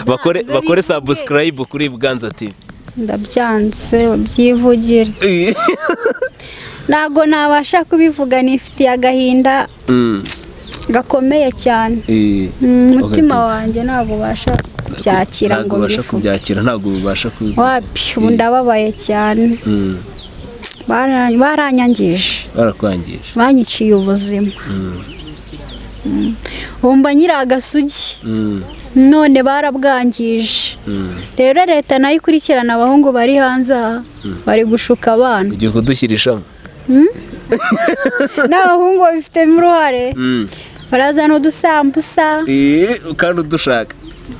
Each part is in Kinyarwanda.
bakore subscribe kuri Buganza TV. Ndabyanze byivugire. Nago nabasha kubivuga nifitiye agahinda gakomeye cyane. Umutima wanjye ntabwo ubasha kubyakira ngo kubyakira ntabwo ubasha kubivuga. Wapi ubu ndababaye cyane. Baranyangije. Barakwangije. Banyiciye ubuzima. Umba nyiri agasugi. None barabwangije. Rero leta nayo ikurikirana abahungu bari hanze bari gushuka abana. Ugiye kudushyirishamo. N'abahungu babifitemo uruhare. Barazana udusambusa. Kandi udushaka.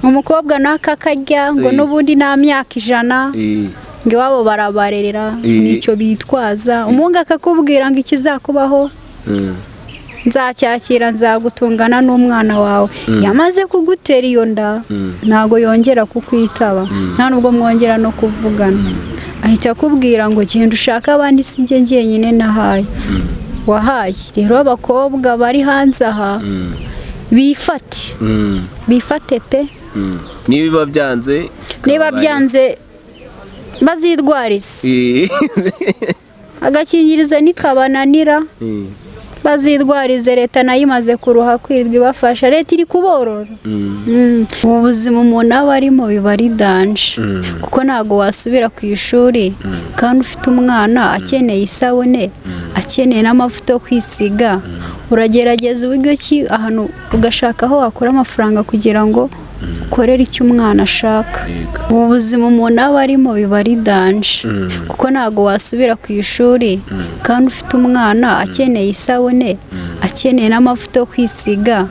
Umukobwa n'akakarya ngo n'ubundi nta myaka 100. Ngo iwabo barabarerera nicyo bitwaza. Umuhungu akakubwira ngo ikizakubaho nzacyakira nzagutungana n'umwana wawe. Yamaze kugutera iyo nda ntago yongera kukwitaba, nta nubwo mwongera no kuvugana. Ahita akubwira ngo genda ushaka abandi sinjye njyenyine nahaye. Wahaye. Rero abakobwa bari hanze aha bifate pe. Niba byanze bazidwarize. Agakingirizo nikabananira bazidwarize. Leta nayo imaze kuruha kwirwa ibafasha. Leta iri kuborora. Ubuzima umuntu aba arimo biba ari danje, kuko ntago wasubira ku ishuri kandi ufite umwana akeneye isabune, akeneye n'amavuta yo kwisiga. Uragerageza uburyo ki ahantu ugashaka aho wakura amafaranga kugira ngo ukorere icyo umwana ashaka. Ubuzima umuntu aba arimo biba ari danje, kuko ntago wasubira ku ishuri kandi ufite umwana akeneye isabune, akeneye n'amavuta yo kwisiga.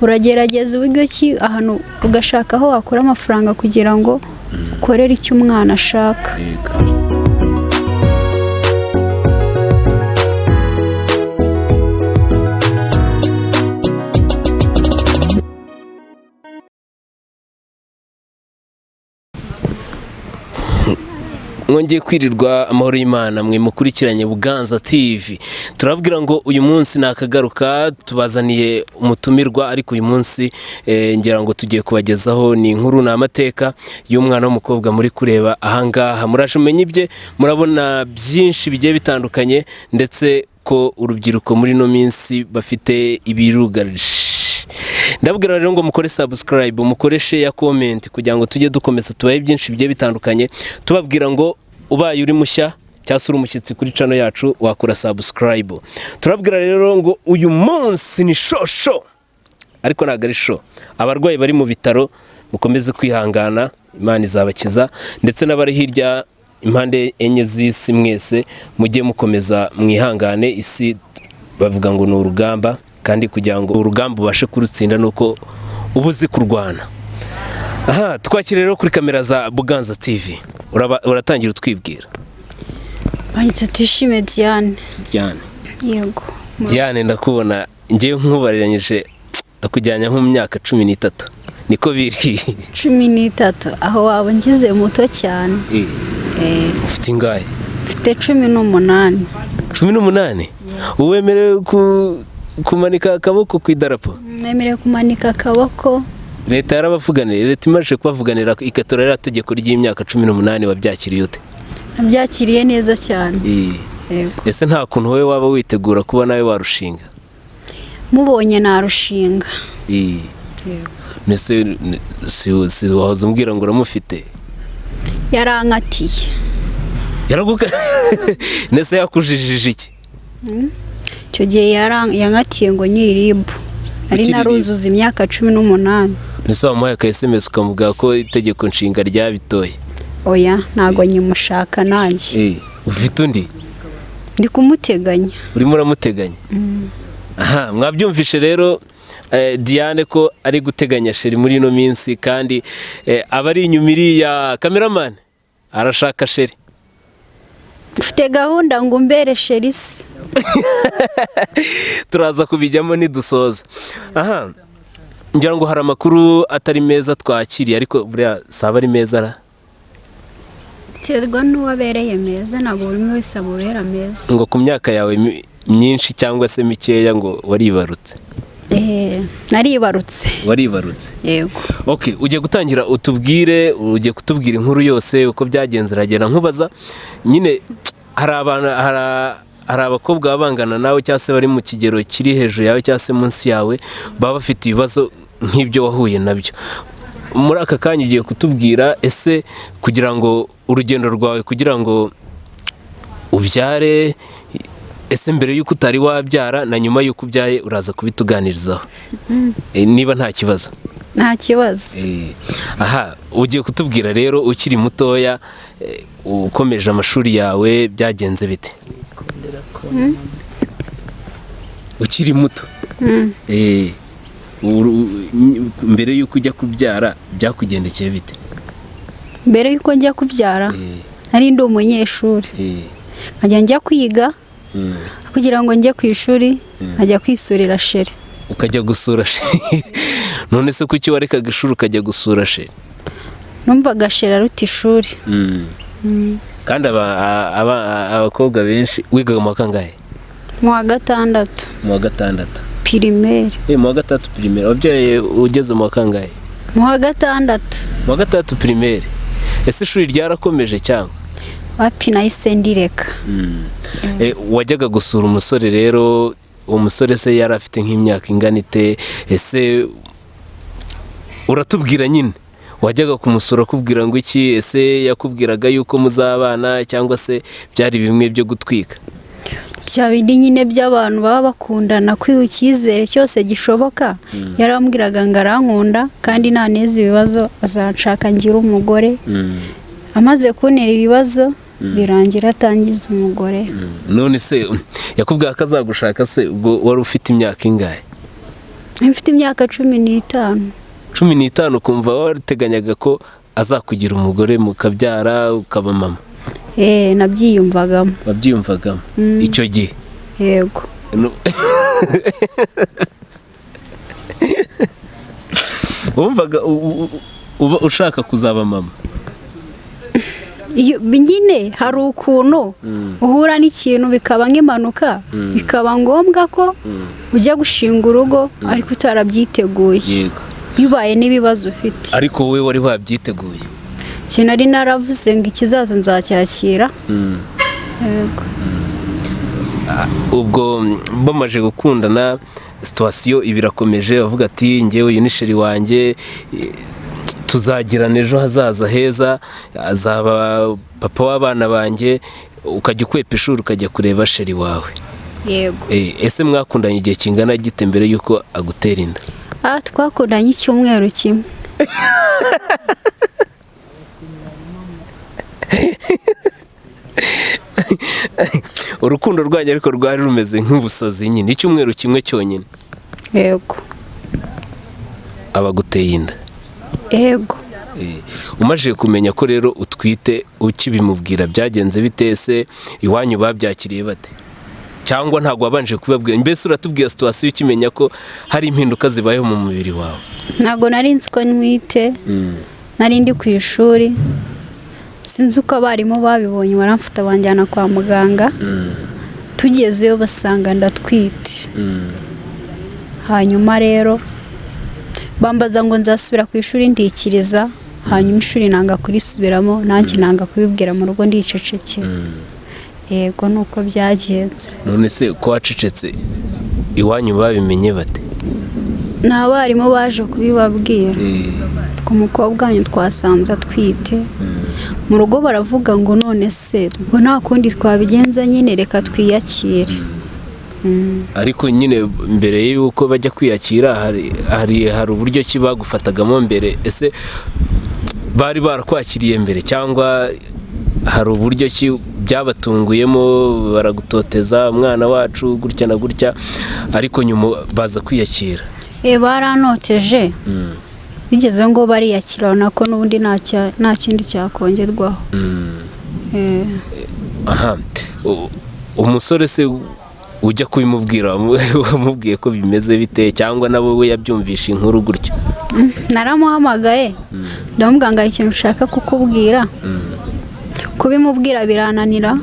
Uragerageza uburyo ki ahantu ugashaka aho wakura amafaranga kugira ngo ukorere icyo umwana ashaka. Mwongeye kwirirwa amahoro y'Imana mwe mukurikiranye Buganza TV. Turabwira ngo uyu munsi nakagaruka tubazaniye umutumirwa, ariko uyu munsi ngira ngo tugiye kubagezaho ni inkuru n'amateka y'umwana w'umukobwa muri kureba ahangaha. Muraje umenye ibye, murabona byinshi bigiye bitandukanye, ndetse ko urubyiruko muri no minsi bafite ibirugarije. Ndabwira rero ngo mukore subscribe, mukore share, comment kugira ngo tujye dukomeza tubaye byinshi bigiye bitandukanye. Tubabwira ngo ubaye uri mushya cyangwa uri umushyitsi kuri channel yacu wakora subscribe. Turabwira rero ngo uyu munsi ni shosho, ariko ntago ari show. Abarwayi bari mu bitaro mukomeze kwihangana, Imana izabakiza, ndetse n'abari hirya impande enye z'isi mwese mujye mukomeza mwihangane. Isi bavuga ngo ni urugamba, kandi kugira ngo urugamba ubashe kurutsinda nuko ubuzi kurwana. Twakire rero kuri kamera za Buganza TV. Uratangira utwibwira. Bahita Tuyishime Diane. Yego. Diane, ndakubona ngiye nkubareranyije akujyanya nko mu myaka 13. Niko biri. 13 aho waba ngize muto cyane. Ufite ingahe? Mfite 18. 18? Uwemerewe kumanika akaboko ku idarapo? Nemerewe kumanika akaboko. Leta yarabavuganira, leta imaze kubavuganira ikatora rya tegeko ry'imyaka 18. Wabyakiriye ute? Nabyakiriye neza cyane. Ese nta kuntu wowe waba witegura kuba nawe warushinga? Mubonye narushinga. Nese si wahoze umbwira ngo uramufite? Yarankatiye. Yaraguka? Nese yakujijije iki? Icyo gihe yankatiye ngo nyiribu. Ari naruzuza imyaka 18. Nese wamuhaye ka SMS ukamuvuga ko itegeko nshinga ryabitoye? Oya, ntago nyimushaka nanjye. Ufite undi? Ndi kumuteganya. Urimo uramuteganya? Mwabyumvishe rero Diane ko ari guteganya sheri muri no minsi, kandi abari inyumiri ya cameraman arashaka sheri. Ufite gahunda ngo umbere sheri se? Turaza kubijyamo nidusoza. Ngira ngo hari amakuru atari meza twakiriye, ariko buriya saba ari meza ra? Terwa n'uwabereye meza, ntabwo buri wese aburera meza. Ngo ku myaka yawe myinshi cyangwa se mikeya ngo waribarutse? naribarutse. Waribarutse? Yego. Okay, ugiye gutangira ugiye kutubwira inkuru yose uko byagenze. Iragenda nkubaza nyine, hari abakobwa babangana nawe cyangwa se bari mu kigero kiri hejuru yawe cyangwa se munsi yawe baba bafite ibibazo nk'ibyo wahuye nabyo. Muri aka kanya ugiye kutubwira, ese kugira ngo urugendo rwawe kugira ngo ubyare, ese mbere y'uko utari wabyara na nyuma y'uko ubyaye uraza kubituganirizaho niba nta kibazo? Nta kibazo. Aha, ugiye kutubwira rero ukiri mutoya, ukomeje amashuri yawe byagenze bite? Ukiri muto mbere y'uko ujya kubyara byakugendekeye bite? Mbere y'uko njya kubyara nari ndi umunyeshuri, nkajya njya kwiga kugira ngo njye ku ishuri, nkajya kwisurira sheri. Ukajya gusura sheri? None se kuki warekaga ishuri ukajya gusura sheri? Numvaga sheri aruta ishuri. Kandi abakobwa benshi. Wigaga mu wa kangahe? Mu wa gatandatu. Mu wa gatandatu pirimeri. Mu wa gatandatu pirimeri. Wabyaye ugeze mu wa kangahe? Mu wa gatandatu. Mu wa gatandatu pirimeri. Ese ishuri ryarakomeje cyangwa? Wapi, nahise ndireka. Wajyaga gusura umusore rero, uwo musore se yari afite nk'imyaka ingana ite? Ese uratubwira nyine, wajyaga kumusura akubwira ngo iki? Ese yakubwiraga yuko muzabana cyangwa se byari bimwe byo gutwika? Bya bindi nyine by'abantu baba bakundana, kwiha icyizere cyose gishoboka. Yarambwiraga ngo arankunda kandi ntaneze ibibazo azanshaka ngira umugore. Amaze kuntera ibibazo birangira atangiza umugore. None se yakubwira ko azagushaka, se ubwo wari ufite imyaka ingahe? Mfite imyaka 15. 15? Kumva warateganyaga ko azakugira umugore mukabyara ukaba mama? Nabyiyumvagamo. Wabyiyumvagamo icyo gihe? Yego. Wumvaga uba ushaka kuzaba mama? Nyine hari ukuntu uhura n'ikintu bikaba nk'impanuka, bikaba ngombwa ko ujya gushinga urugo ariko utarabyiteguye. Yego. Bibaye n'ibibazo ufite. Ariko wowe wari wabyiteguye? Nari naravuze ngo ikizaza nzacyakira. Yego. Ubwo bamaje gukundana, situwasiyo ibirakomeje, avuga ati ngewe uyu ni sheri wanjye, tuzagirana ejo hazaza heza, azaba papa w'abana banjye, ukajya ukwepa ishuri ukajya kureba sheri wawe. Yego. Ese mwakundanye igihe kingana gite mbere y'uko agutera inda? Twakundanye icyumweru kimwe. Urukundo rwanyu ariko rwari rumeze nk'ubusazi nyine, icyumweru kimwe cyonyine? Yego. Abaguteye inda? Yego. Umaze kumenya ko rero utwite, ukibimubwira byagenze bite? Se iwanyu babyakiriye bate? Cyangwa ntabwo wabanje kubabwira? Mbese uratubwira situwasiyo ukimenya ko hari impinduka zibayeho mu mubiri wawe? Ntabwo nari nzi ko ntwite, nari ndi ku ishuri, sinzi uko abarimu babibonye baramfata banjyana kwa muganga. Tugezeyo basanga ndatwite. Hanyuma rero bambaza ngo nzasubira ku ishuri ndikiriza, hanyuma ishuri nanga kurisubiramo, nanjye nanga kubibwira mu rugo ndicecekera. Yego, nuko byagenze. None se ko wacecetse iwanyu babimenye bate? Nta barimu baje kubibabwira. Ku mukobwa wanyu twasanze atwite. Mu rugo baravuga ngo none se ubwo nta kundi twabigenza, nyine reka twiyakire. Ariko nyine mbere y'uko bajya kwiyakira hari uburyo ki bagufatagamo mbere? Ese bari barakwakiriye mbere cyangwa hari uburyo ki byabatunguyemo baragutoteza, umwana wacu gutya na gutya, ariko nyuma baza kwiyakira? Baranoteje, bigeze ngo bariyakira, ubona ko n'ubundi nta kindi cyakongerwaho. Aha, umusore se ujya kubimubwira wamubwiye ko bimeze bite, cyangwa nabo we yabyumvisha inkuru gutyo? Naramuhamagaye ndamubwira ngo hari ikintu ushaka kukubwira. Kubimubwira birananira,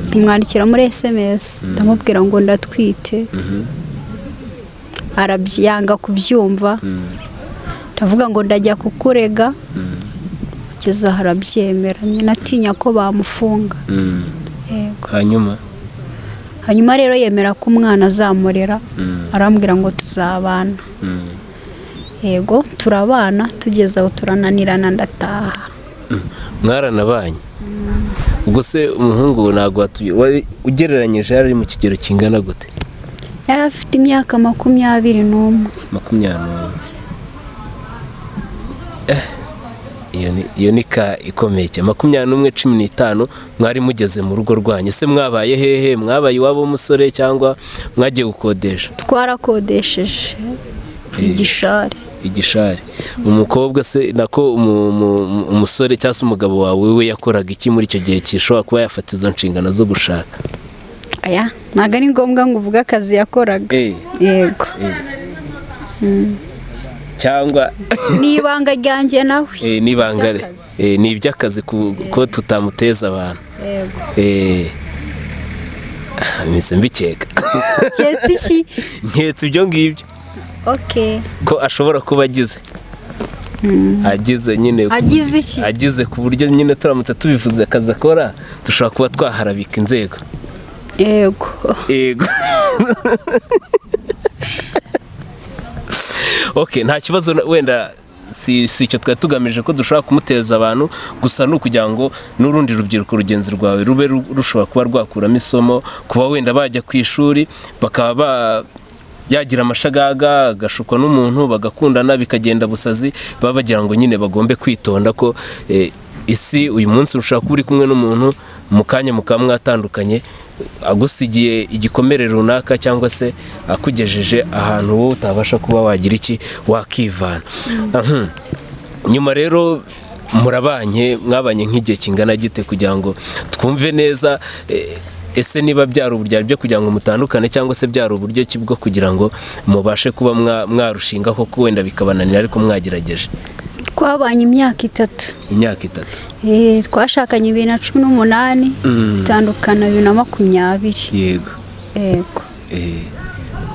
ndimwandikira muri SMS ndamubwira ngo ndatwite. arabyanga kubyumva ndavuga ngo ndajya kukurega kugeza aho arabyemera nyine atinya ko bamufunga. Yego. Hanyuma rero yemera ko umwana azamurera arambwira ngo tuzabana. Yego turabana tugeze aho turananirana ndataha. Mwaranabanye? Ubwo se umuhungu ntabwo ugereranyije yari mu kigero kingana gute? Yari afite imyaka 21. 21. Iyo ni ka ikomeye cyane. 21, 15 mwari mugeze mu rugo rwanyu. Se mwabaye hehe? Mwabaye iwabo w'umusore cyangwa mwagiye gukodesha? Twarakodesheje igishari. Umukobwa se nako umusore cyangwa se umugabo wawe we yakoraga iki muri icyo gihe kishobora kuba yafata izo nshingano zo gushaka? Aya ntabwo ari ngombwa ngo uvuge akazi yakoraga. Yego. Cyangwa n'ibanga ryanjye nawe. N'ibanga ni iby'akazi ko tutamuteza abantu. Yego. Mise mbikeka. Cyetse iki? Nketse ibyo ngibyo. Okay. Ko ashobora kuba agize nyine. Agize iki? Agize ku buryo nyine turamutse tubivuze akazi akora dushobora kuba twaharabika inzego. Yego. Okay, nta kibazo wenda si icyo twari tugamije ko dushobora kumuteza abantu, gusa ni ukugira ngo n'urundi rubyiruko rugenzi rwawe rube rushobora kuba rwakuramo isomo, kuba wenda bajya ku ishuri bakaba yagira amashagaga agashukwa n'umuntu bagakundana bikagenda busazi, baba bagira ngo nyine bagombe kwitonda ko isi uyu munsi ushaka kuba uri kumwe n'umuntu mu kanya mukaba mwatandukanye agusigiye igikomere runaka cyangwa se akugejeje ahantu wowe utabasha kuba wagira iki wakivana. Nyuma rero mwabanye nk'igihe kingana gite kugira ngo twumve neza ese niba byari uburyo byo kugira ngo mutandukane cyangwa se byari uburyo ki bwo kugira ngo mubashe kuba mwarushinga koko wenda bikabananira ariko mwagerageje? Twabanye imyaka 3. Imyaka 3? Twashakanye 2018 bitandukana 2020. Yego.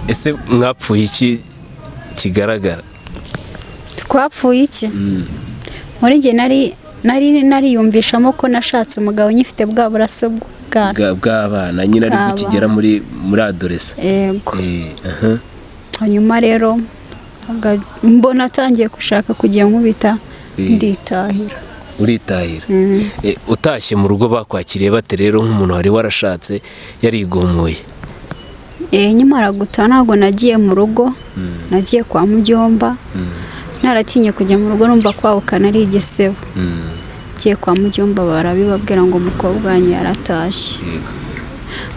Ese mwapfuye iki kigaragara? Twapfuye iki? Muri nge nariyumvishamo ko nashatse umugabo nyifite bwa buraso bw'abana nyine ari gukigera muri adolescence. Yego. Hanyuma rero mbona atangiye gushaka kugira nkubita nditahira. Uritahira? Utashye mu rugo bakwakiriye bate rero nk'umuntu wari warashatse yarigumuye? Nyamara gutaha ntabwo nagiye mu rugo, nagiye kwa Mujyomba. Naratinye kujya mu rugo numva kwahukana ari igisebo. Ngiye kwa Mujyomba barabibabwira ngo umukobwa wanyu yaratashye.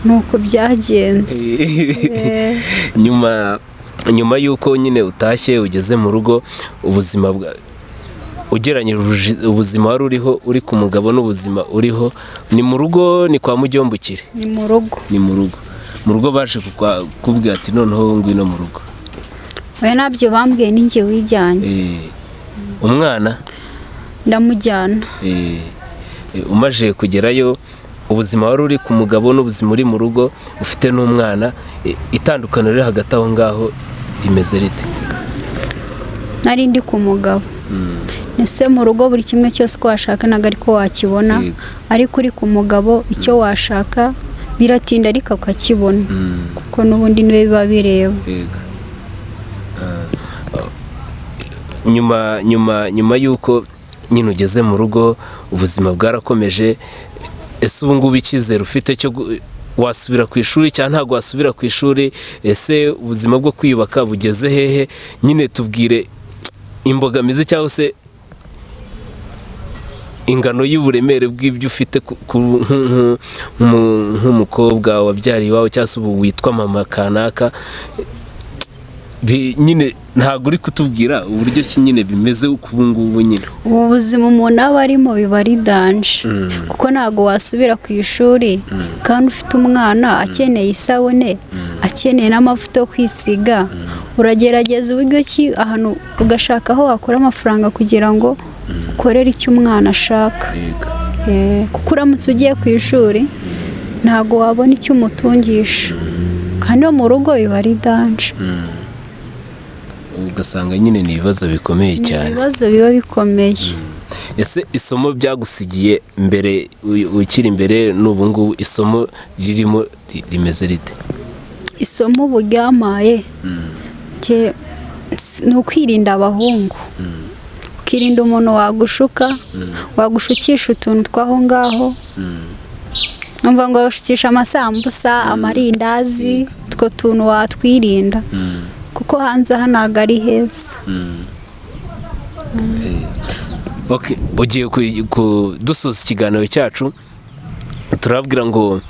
Nuko byagenze. Nyuma yuko nyine utashye ugeze mu rugo, ubuzima ugereranyije ubuzima wari uriho uri ku mugabo n'ubuzima uriho, ni mu rugo ni kwa Mujyomba ukiri? Ni mu rugo. Mu rugo baje kubwira ati noneho ngwino mu rugo? Oya nabyo bambwiye ni njye wijyanye. Umwana? Ndamujyana. Umaje kugerayo ubuzima wari uri ku mugabo n'ubuzima uri mu rugo ufite n'umwana, itandukaniro riri hagati aho ngaho rimeze rite? Nari ndi ku mugabo. Nese mu rugo buri kimwe cyose ko washakanaga ariko wakibona, ariko uri ku mugabo icyo washaka biratinda ariko ukakibona kuko n'ubundi niwe biba bireba. Nyuma yuko nyine ugeze mu rugo ubuzima bwarakomeje, ese ubu ngubu icyizere ufite cyo wasubira ku ishuri cyangwa ntabwo wasubira ku ishuri? Ese ubuzima bwo kwiyubaka bugeze hehe? Nyine tubwire imbogamizi cyangwa se ingano y'uburemere bw'ibyo ufite nk'umukobwa wabyariye iwawe cyangwa se ubu witwa mama kanaka. Nyine ntabwo uri kutubwira uburyo ki nyine bimeze ubu ngubu nyine. Ubu buzima umuntu aba arimo biba ari danje kuko ntabwo wasubira ku ishuri kandi ufite umwana akeneye isabune, akeneye n'amavuta yo kwisiga. Uragerageza uburyo ki ahantu ugashaka aho wakora amafaranga kugira ngo ukorere icyo umwana ashaka. Kuko uramutse ugiye ku ishuri ntabwo wabona icyo umutungisha kandi mu rugo biba ari danje. ugasanga nyine ni ibibazo bikomeye cyane. Ibibazo biba bikomeye. Ese isomo byagusigiye mbere ukiri imbere n'ubu ngubu isomo ririmo rimeze rite? Isomo ubu ryamaye ni ukwirinda abahungu, ukirinda umuntu wagushuka, wagushukisha utuntu tw'aho ngaho, numva ngo bashukisha amasambusa, amarindazi, utwo tuntu watwirinda kuko hanze aha ntabwo ari heza. Okay, ugiye dusoza ikiganiro cyacu turabwira ngo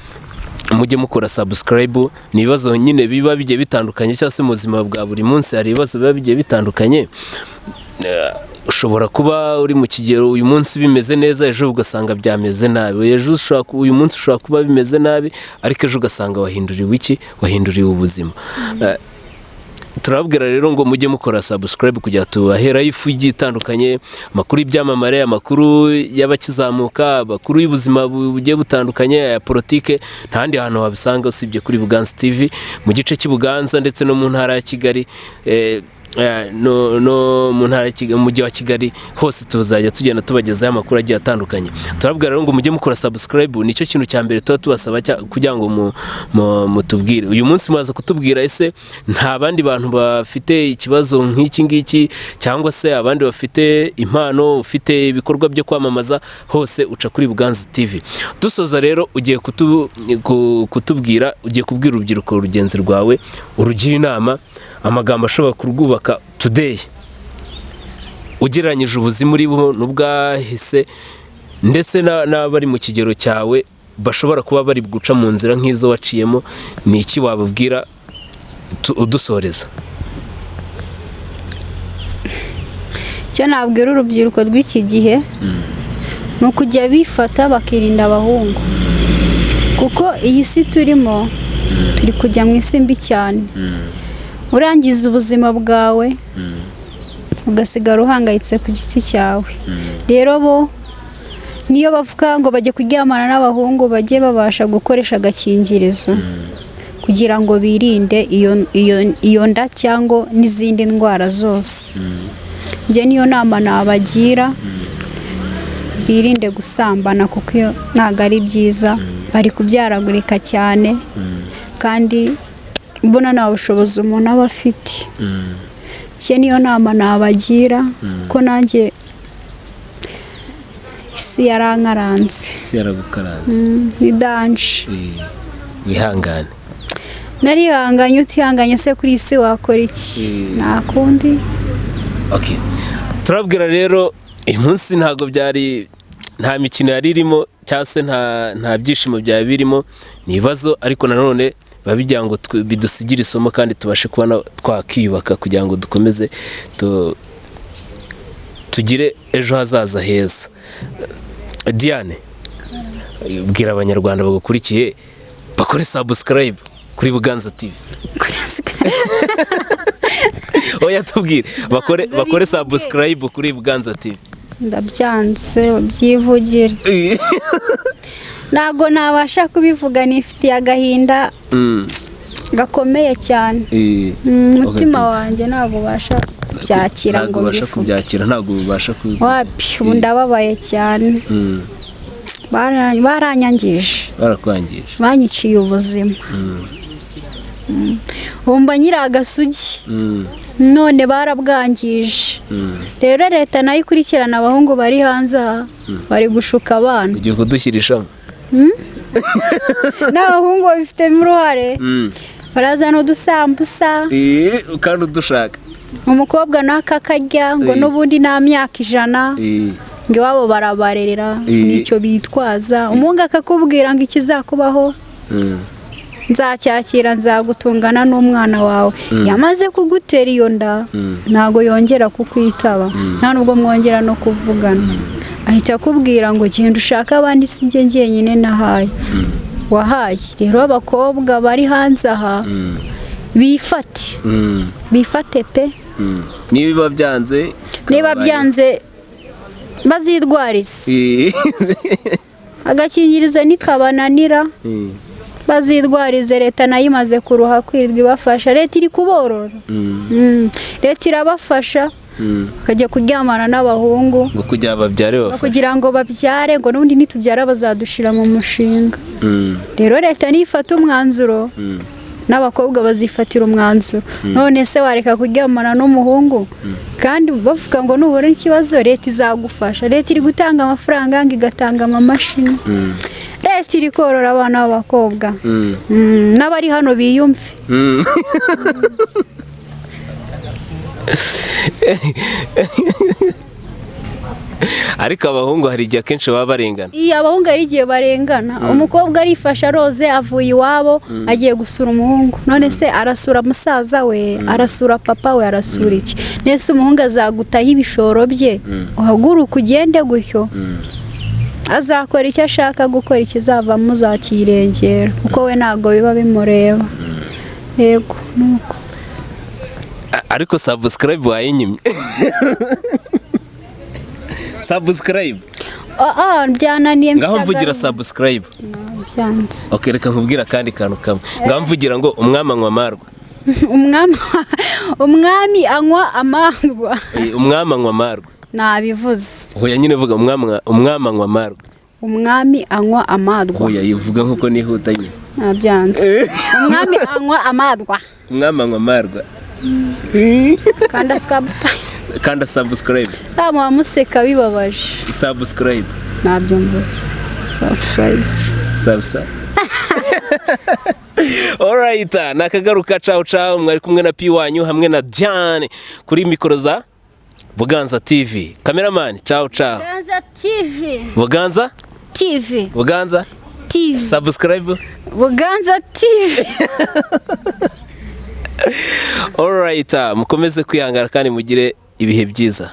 mujye mukora subscribe. Ni ibibazo nyine biba bigiye bitandukanye cyangwa se mu buzima bwa buri munsi hari ibibazo biba bigiye bitandukanye. Ushobora kuba uri mu kigero uyu munsi bimeze neza, ejo ugasanga byameze nabi, uyu munsi ushobora kuba bimeze nabi ariko ejo ugasanga wahinduriwe iki, wahinduriwe ubuzima. Turabwira rero ngo mujye mukora subscribe kugira tubahera ifu igiye itandukanye, amakuru y'ibyamamare, amakuru y'abakizamuka, amakuru y'ubuzima bugiye butandukanye, ya politike, ntandi hantu wabisanga usibye kuri Buganza TV mu gice cy'Ubuganza ndetse no mu ntara ya Kigali. No mu ntara y'umujyi wa Kigali hose tuzajya tugenda tubagezaho amakuru agiye atandukanye. Turabwira rero ngo mujye mukora subscribe, nicyo kintu cya mbere tuba tubasaba kugira ngo mutubwire. Uyu munsi mwaza kutubwira ese nta bandi bantu bafite ikibazo nk'iki ngiki cyangwa se abandi bafite impano, ufite ibikorwa byo kwamamaza, hose uca kuri Buganza TV. Dusoza rero ugiye kutubwira, ugiye kubwira urubyiruko rugenzi rwawe, urugira inama, amagambo ashobora kurwubaka today ugereranyije ubuzima uriho n'ubwahise, ndetse n'abari mu kigero cyawe bashobora kuba bari guca mu nzira nk'izo waciyemo. Ni iki wababwira udusoreza? Icyo nabwira urubyiruko rw'iki gihe ni ukujya bifata bakirinda abahungu, kuko iyi si turimo turi kujya mu isi mbi cyane. Urangiza ubuzima bwawe ugasigara uhangayitse ku giti cyawe. Rero bo niyo bavuga ngo bajye kuryamana n'abahungu, bajye babasha gukoresha agakingirizo kugira ngo birinde iyo nda cyangwa n'izindi ndwara zose. Njye niyo nama nabagira, birinde gusambana kuko iyo ntabwo ari byiza, bari kubyaragurika cyane kandi mbona nta bushobozi umuntu aba afite. Njye niyo nama nabagira ko nanjye isi yarankaranze. Isi yaragukaranze. Ni danje. Wihangane. Narihanganye, utihanganye se kuri isi wakora iki? Nta kundi. Okay. Turabwira rero uyu munsi ntago byari, nta mikino yari irimo cyangwa se nta byishimo byari birimo, ni ibibazo ariko nanone babigira ngo bidusigire isomo kandi tubashe kubona twakiyubaka kugira ngo dukomeze tugire ejo hazaza heza. Diane, bwira abanyarwanda bagukurikiye bakore subscribe kuri Buganza TV. Oya tubwire bakore subscribe kuri Buganza TV. Ndabyanze byivugire. Ntago nabasha kubivuga, nifitiye agahinda gakomeye cyane. Umutima wanjye ntabwo ubasha kubyakira ngo ntabwo ubasha wapi, ubu ndababaye cyane. Baranyangije, banyiciye ubuzima. Umva nyiri agasugi none barabwangije. Rero leta nayo ikurikirana abahungu bari hanze aha, bari gushuka abana. Ugiye kudushyirishamo n'abahungu babifitemo uruhare, barazana udusambusa kandi udushaka. Umukobwa n'akakarya ngo n'ubundi nta myaka 100 ngo iwabo barabarerera, nicyo bitwaza. Umuhungu akakubwira ngo ikizakubaho nzacyakira, nzagutungana n'umwana wawe. Yamaze kugutera iyo nda ntago yongera kukwitaba, nta nubwo mwongera no kuvugana. Ahita akubwira ngo genda ushaka abandi, si njye njyenyine nahaye wahaye. Rero abakobwa bari hanze aha bifate pe. Niba byanze bazidwarize agakingirizo nikabananira bazirwarize leta nayo imaze kuruha kwirirwa ibafasha leta iri kuborora leta irabafasha bakajya kuryamana n'abahungu ngo kugira babyare bafashe kugira ngo babyare ngo n'ubundi nitubyara bazadushira mu mushinga rero leta nifata umwanzuro n'abakobwa bazifatira umwanzuro none se wareka kuryamana n'umuhungu kandi bavuga ngo nubura ikibazo leta izagufasha leta iri gutanga amafaranga ngo igatanga amamashini leta iri korora abana b'abakobwa n'abari hano biyumve ariko abahungu hari igihe akenshi baba barengana iyo abahungu hari igihe barengana umukobwa arifasha roze avuye iwabo agiye gusura umuhungu none se arasura musaza we arasura papa we arasura iki nese umuhungu azagutaho ibishoro bye uhaguruka ugende gutyo azakora icyo ashaka gukora ikizavamo uzakirengera kuko we ntabwo biba bimureba yego nuko ariko subscribe wayinyimye subscribe byananiye ngaho mvugira subscribe byanze okay reka nkubwira kandi kantu kamwe ngaho mvugira ngo umwami anywa amarwa umwami anywa amarwa umwami anywa amarwa nabivuze hoya nyine vuga umwami anywa amarwa umwami anywa amarwa hoya yivuga nkuko nihuta nyine byanze umwami anywa amarwa umwami anywa amarwa kanda subscribe museka bibabaje subscribe nabyo mvuze subscribe alright nakagaruka ciao mwari kumwe na P wanyu hamwe na Diane kuri mikoro za Buganza TV cameraman ciao Buganza TV Buganza TV subscribe Buganza TV alright mukomeze kwihangana kandi mugire ibihe byiza.